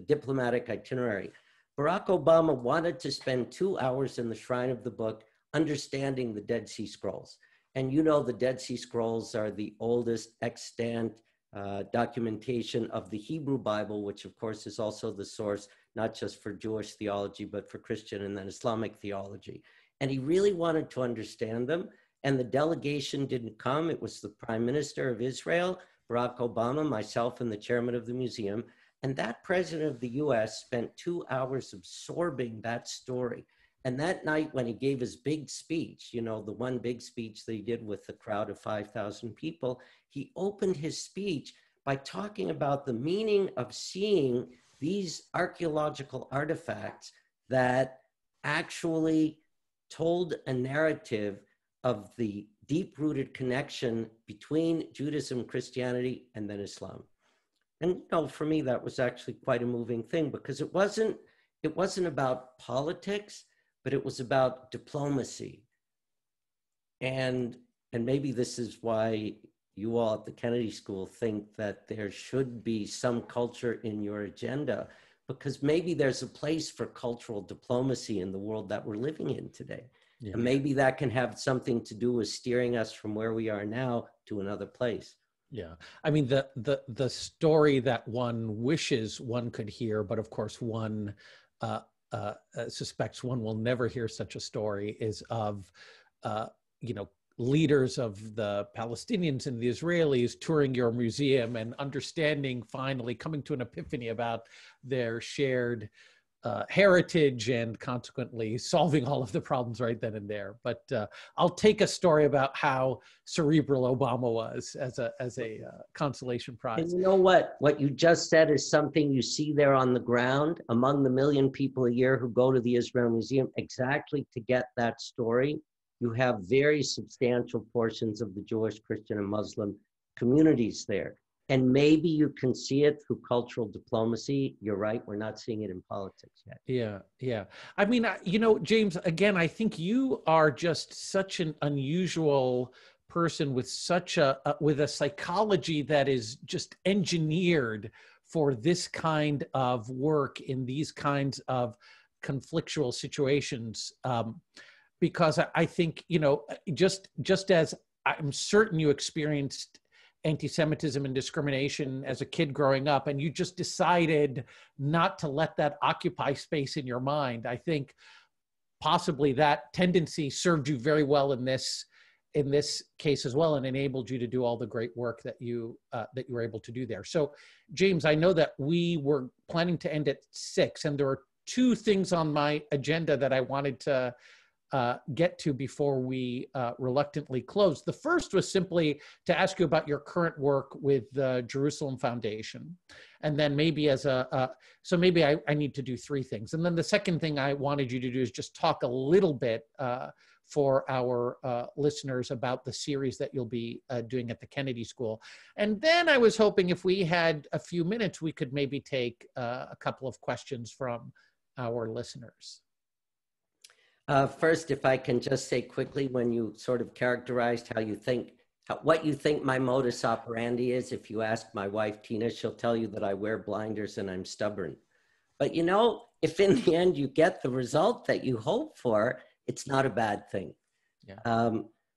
diplomatic itinerary. Barack Obama wanted to spend 2 hours in the Shrine of the Book understanding the Dead Sea Scrolls. And you know the Dead Sea Scrolls are the oldest extant documentation of the Hebrew Bible, which of course is also the source, not just for Jewish theology, but for Christian and then Islamic theology. And he really wanted to understand them. And the delegation didn't come. It was the Prime Minister of Israel, Barack Obama, myself, and the chairman of the museum. And that president of the US spent 2 hours absorbing that story. And that night when he gave his big speech, you know, the one big speech that he did with the crowd of 5,000 people, he opened his speech by talking about the meaning of seeing these archaeological artifacts that actually told a narrative of the deep-rooted connection between Judaism, Christianity, and then Islam. And you know, for me, that was actually quite a moving thing, because it wasn't about politics, but it was about diplomacy. And maybe this is why you all at the Kennedy School think that there should be some culture in your agenda, because maybe there's a place for cultural diplomacy in the world that we're living in today. Yeah. And maybe that can have something to do with steering us from where we are now to another place. Yeah, I mean, the story that one wishes one could hear, but of course one suspects one will never hear such a story, is of, you know, leaders of the Palestinians and the Israelis touring your museum and understanding, finally coming to an epiphany about their shared heritage, and consequently solving all of the problems right then and there. But I'll take a story about how cerebral Obama was as a consolation prize. And you know what? What you just said is something you see there on the ground among the 1 million people a year who go to the Israel Museum exactly to get that story. You have very substantial portions of the Jewish, Christian, and Muslim communities there. And maybe you can see it through cultural diplomacy. You're right, we're not seeing it in politics yet. Yeah, yeah. I mean, you know, James, again, I think you are just such an unusual person with such with a psychology that is just engineered for this kind of work in these kinds of conflictual situations. Because I think, you know, just as I'm certain you experienced anti-Semitism and discrimination as a kid growing up, and you just decided not to let that occupy space in your mind, I think possibly that tendency served you very well in this case as well, and enabled you to do all the great work that you were able to do there. So, James, I know that we were planning to end at 6, and there are 2 things on my agenda that I wanted to get to before we reluctantly close. The first was simply to ask you about your current work with the Jerusalem Foundation. And then maybe so maybe I need to do three things. And then the second thing I wanted you to do is just talk a little bit for our listeners about the series that you'll be doing at the Kennedy School. And then I was hoping if we had a few minutes, we could maybe take a couple of questions from our listeners. First, if I can just say quickly, when you sort of characterized how you think, what you think my modus operandi is, if you ask my wife, Tina, she'll tell you that I wear blinders and I'm stubborn. But you know, if in the end you get the result that you hope for, it's not a bad thing. Yeah.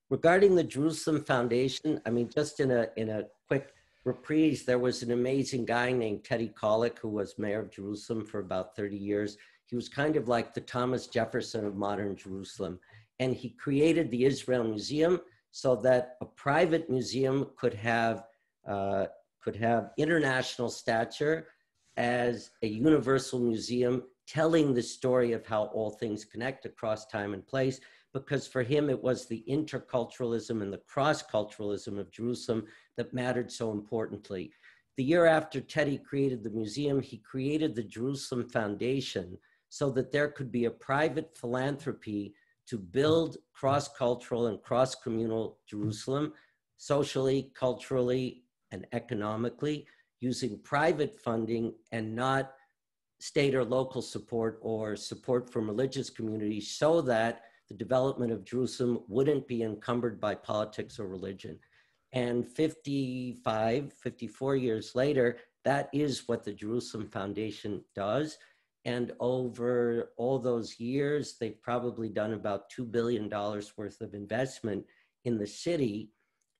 Regarding the Jerusalem Foundation, I mean, just in a quick reprise, there was an amazing guy named Teddy Kollek, who was mayor of Jerusalem for about 30 years. He was kind of like the Thomas Jefferson of modern Jerusalem. And he created the Israel Museum so that a private museum could have international stature as a universal museum telling the story of how all things connect across time and place, because for him, it was the interculturalism and the cross-culturalism of Jerusalem that mattered so importantly. The year after Teddy created the museum, he created the Jerusalem Foundation so that there could be a private philanthropy to build cross-cultural and cross-communal Jerusalem, socially, culturally, and economically, using private funding and not state or local support or support from religious communities, so that the development of Jerusalem wouldn't be encumbered by politics or religion. And 54 years later, that is what the Jerusalem Foundation does. And over all those years, they've probably done about $2 billion worth of investment in the city.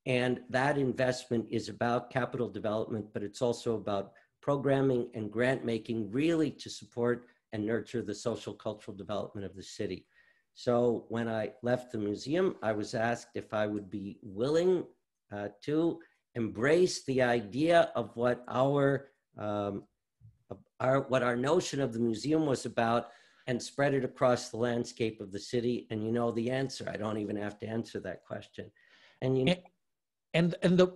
And that investment is about capital development, but it's also about programming and grant making, really to support and nurture the social cultural development of the city. So when I left the museum, I was asked if I would be willing to embrace the idea of what our notion of the museum was about and spread it across the landscape of the city. And you know the answer. I don't even have to answer that question. And you know,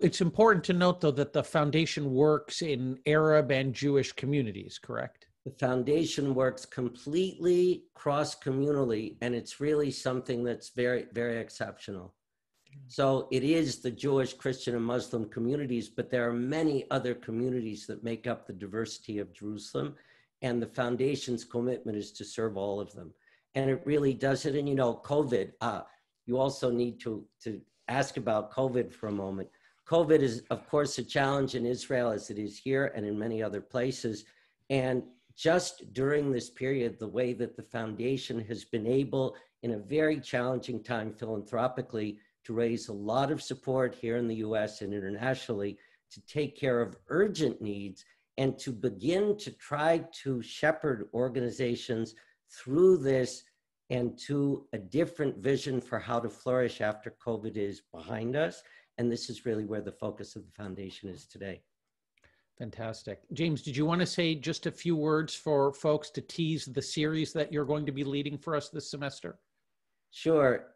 it's important to note, though, that the foundation works in Arab and Jewish communities, correct? The foundation works completely cross-communally, and it's really something that's very, very exceptional. So it is the Jewish, Christian, and Muslim communities, but there are many other communities that make up the diversity of Jerusalem, and the foundation's commitment is to serve all of them. And it really does it. And you know, COVID, you also need to ask about COVID for a moment. COVID is, of course, a challenge in Israel as it is here and in many other places. And just during this period, the way that the foundation has been able, in a very challenging time philanthropically, to raise a lot of support here in the US and internationally to take care of urgent needs and to begin to try to shepherd organizations through this and to a different vision for how to flourish after COVID is behind us. And this is really where the focus of the foundation is today. Fantastic. James, did you want to say just a few words for folks to tease the series that you're going to be leading for us this semester? Sure.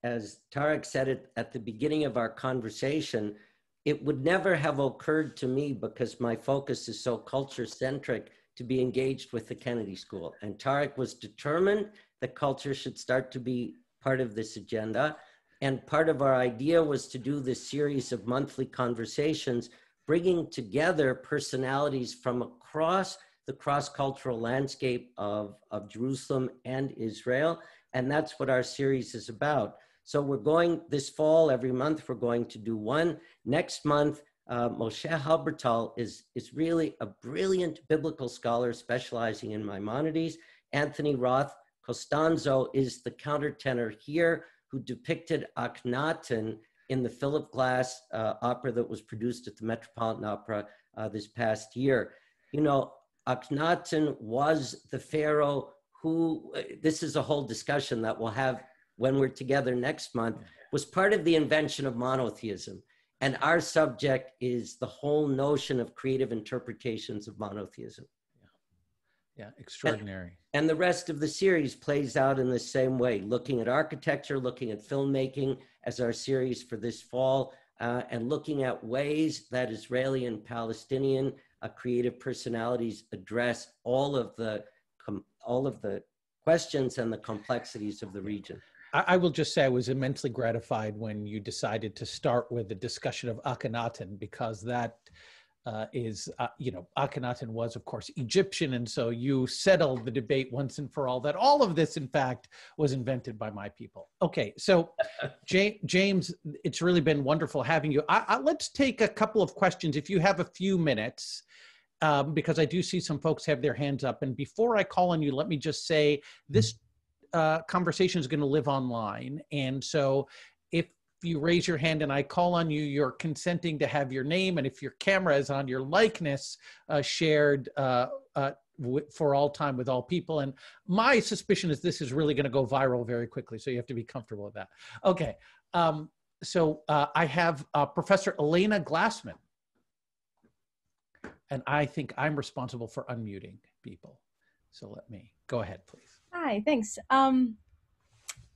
As Tarek said it at the beginning of our conversation, it would never have occurred to me, because my focus is so culture-centric, to be engaged with the Kennedy School. And Tarek was determined that culture should start to be part of this agenda. And part of our idea was to do this series of monthly conversations, bringing together personalities from across the cross-cultural landscape of Jerusalem and Israel. And that's what our series is about. So we're going this fall, every month, we're going to do one. Next month, Moshe Halbertal is really a brilliant biblical scholar specializing in Maimonides. Anthony Roth Costanzo is the countertenor here, who depicted Akhenaten in the Philip Glass opera that was produced at the Metropolitan Opera this past year. You know, Akhenaten was the pharaoh who, this is a whole discussion that we'll have when we're together next month, was part of the invention of monotheism. And our subject is the whole notion of creative interpretations of monotheism. Yeah, extraordinary. And the rest of the series plays out in the same way, looking at architecture, looking at filmmaking as our series for this fall, and looking at ways that Israeli and Palestinian creative personalities address all of the questions and the complexities of the region. I will just say I was immensely gratified when you decided to start with the discussion of Akhenaten, because that Akhenaten was, of course, Egyptian. And so you settled the debate once and for all that all of this, in fact, was invented by my people. Okay, so James, it's really been wonderful having you. Let's take a couple of questions, if you have a few minutes, because I do see some folks have their hands up. And before I call on you, let me just say this conversation is going to live online. And so if you raise your hand and I call on you, you're consenting to have your name, and if your camera is on, your likeness shared for all time with all people. And my suspicion is this is really going to go viral very quickly, so you have to be comfortable with that. Okay, so I have Professor Elena Glassman, and I think I'm responsible for unmuting people. So let me go ahead, please. Hi, thanks.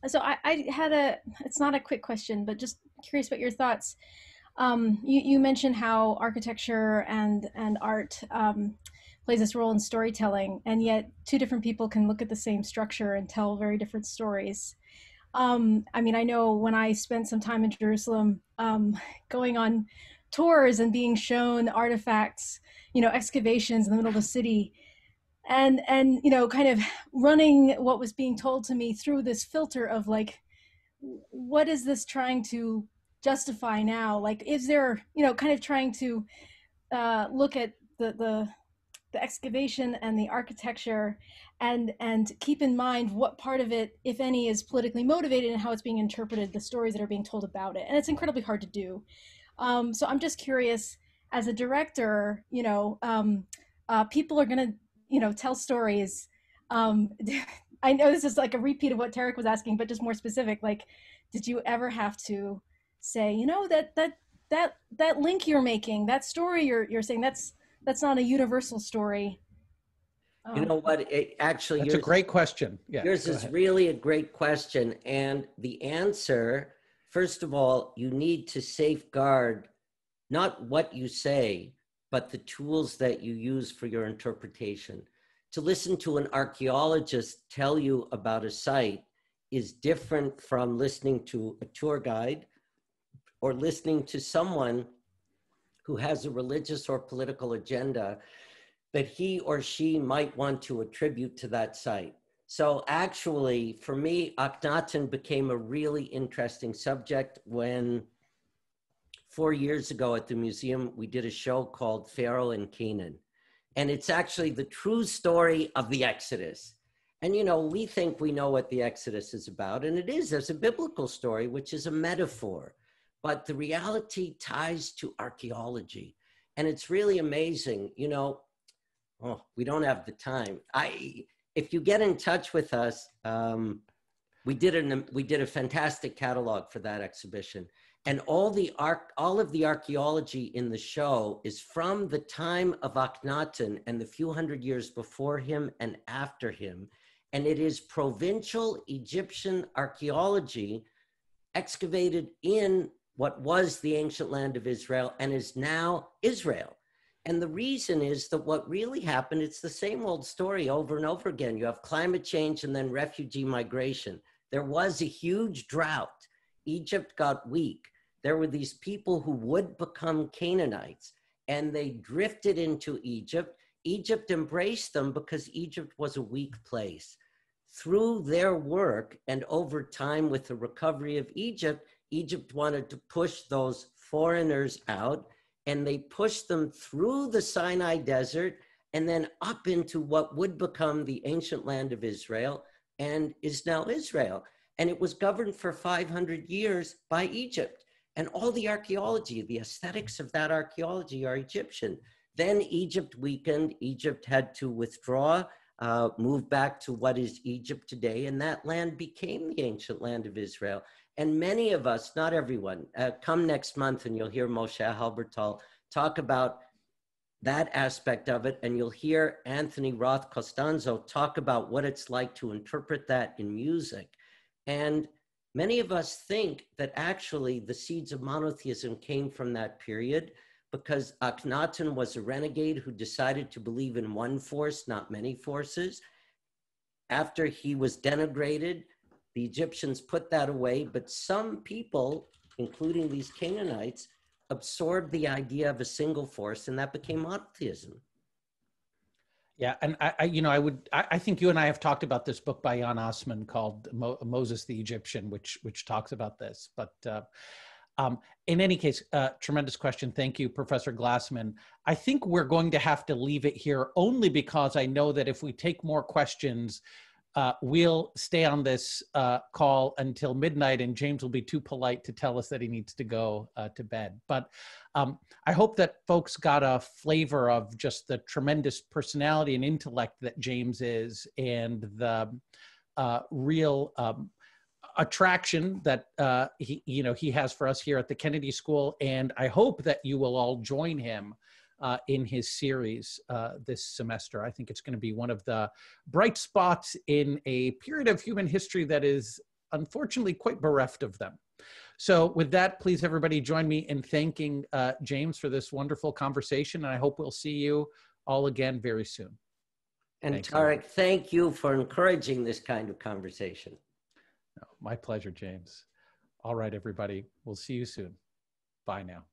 So I had it's not a quick question, but just curious about your thoughts. You mentioned how architecture and art plays this role in storytelling, and yet two different people can look at the same structure and tell very different stories. I mean, I know when I spent some time in Jerusalem, going on tours and being shown artifacts, excavations in the middle of the city, and kind of running what was being told to me through this filter of like, what is this trying to justify now? Like, is there, kind of trying to look at the excavation and the architecture and keep in mind what part of it, if any, is politically motivated and how it's being interpreted, the stories that are being told about it. And it's incredibly hard to do. So I'm just curious, as a director, people are going to, tell stories. I know this is like a repeat of what Tarek was asking, but just more specific. Like, did you ever have to say, that link you're making, that story you're saying, that's not a universal story? You know what? That's a great question. Yeah, yours is really a great question, and the answer, first of all, you need to safeguard not what you say, but the tools that you use for your interpretation. To listen to an archaeologist tell you about a site is different from listening to a tour guide or listening to someone who has a religious or political agenda that he or she might want to attribute to that site. So actually, for me, Akhenaten became a really interesting subject when 4 years ago at the museum, we did a show called Pharaoh and Canaan. And it's actually the true story of the Exodus. And, we think we know what the Exodus is about, and it is. There's a biblical story, which is a metaphor, but the reality ties to archaeology. And it's really amazing, we don't have the time. If you get in touch with us, we did a fantastic catalog for that exhibition. And all of the archaeology in the show is from the time of Akhenaten and the few hundred years before him and after him. And it is provincial Egyptian archaeology excavated in what was the ancient land of Israel and is now Israel. And the reason is that what really happened, it's the same old story over and over again. You have climate change and then refugee migration. There was a huge drought. Egypt got weak. There were these people who would become Canaanites, and they drifted into Egypt. Egypt embraced them because Egypt was a weak place. Through their work and over time with the recovery of Egypt, Egypt wanted to push those foreigners out, and they pushed them through the Sinai Desert and then up into what would become the ancient land of Israel and is now Israel. And it was governed for 500 years by Egypt. And all the archaeology, the aesthetics of that archaeology are Egyptian. Then Egypt weakened. Egypt had to withdraw, move back to what is Egypt today. And that land became the ancient land of Israel. And many of us, not everyone, come next month and you'll hear Moshe Halbertal talk about that aspect of it. And you'll hear Anthony Roth Costanzo talk about what it's like to interpret that in music. And many of us think that actually the seeds of monotheism came from that period, because Akhenaten was a renegade who decided to believe in one force, not many forces. After he was denigrated, the Egyptians put that away, but some people, including these Canaanites, absorbed the idea of a single force, and that became monotheism. Yeah, and I think you and I have talked about this book by Jan Assmann called Moses the Egyptian, which talks about this. But in any case, tremendous question. Thank you, Professor Glassman. I think we're going to have to leave it here only because I know that if we take more questions, we'll stay on this call until midnight, and James will be too polite to tell us that he needs to go to bed. But I hope that folks got a flavor of just the tremendous personality and intellect that James is, and the real attraction that he has for us here at the Kennedy School. And I hope that you will all join him in his series this semester. I think it's going to be one of the bright spots in a period of human history that is unfortunately quite bereft of them. So with that, please everybody join me in thanking James for this wonderful conversation. And I hope we'll see you all again very soon. And Thanks, Tarek, thank you for encouraging this kind of conversation. No, my pleasure, James. All right, everybody. We'll see you soon. Bye now.